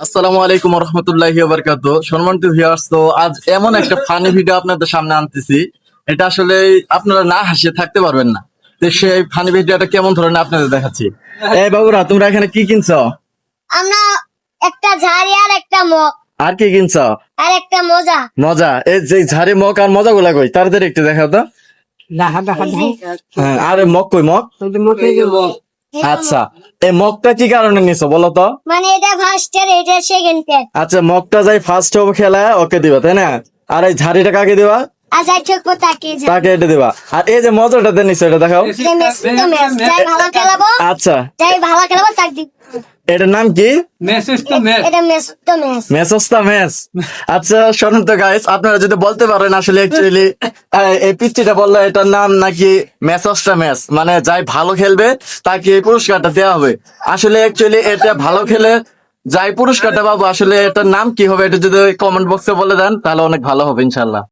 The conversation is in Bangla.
আসসালামু আলাইকুম রহমতুল্লাহি বারকাতু। সম্মানিত ভিউয়ার্স, তো আজ এমন একটা ফানি ভিডিও আপনাদের সামনে আনতেছি, এটা আসলে আপনারা না হাসিয়ে থাকতে পারবেন না। তো সেই ফানি ভিডিওটা কেমন ধরনের আপনাদের দেখাচ্ছি। এই বাবুরা, তোমরা এখানে কি কিনছো? আমরা একটা ঝাড়ি আর একটা মগ আর কি কিনছো? আর একটা মোজা। মজা? এই যে ঝাড়ি মগ আর মজা গুলা কই, তাড়াতাড়ি একটু দেখাও তো। হ্যাঁ, আরে মগ কই মগ? আচ্ছা, এই মগটা কি কারণে নিছো বলো তো? মানে এটা ফার্স্ট ইয়ার, এটা সেকেন্ড ইয়ার। আচ্ছা, মগটা যাই ফার্স্ট হবে খেলায় ওকে দিবা, তাই না? আর এই ঝাড়িটা কাকে দিবা? আর যাই ঠকবো তাকে তাকে এটা দিবা। আর এই যে মজাটা দেন নিছো, এটা দেখাও। যাই ভালো খেলাবো, আচ্ছা, যাই ভালো খেলাবো তাক দিব। এটার নাম কি? এটা মেস তো মেস। মেসস্তা মেস। আচ্ছা শোনেন তো গাইস, আপনারা যদি বলতে পারেন আসলে অ্যাকচুয়ালি এই পিচ্চিটা বললো এটার নাম নাকি মেসস্তা মেস, মানে যাই ভালো খেলবে তাকে এই পুরস্কারটা দেওয়া হবে। আসলে অ্যাকচুয়ালি এটা ভালো খেলে যাই পুরস্কারটা পাবো, আসলে এটার নাম কি হবে এটা যদি কমেন্ট বক্সে বলে দেন তাহলে অনেক ভালো হবে ইনশাল্লাহ।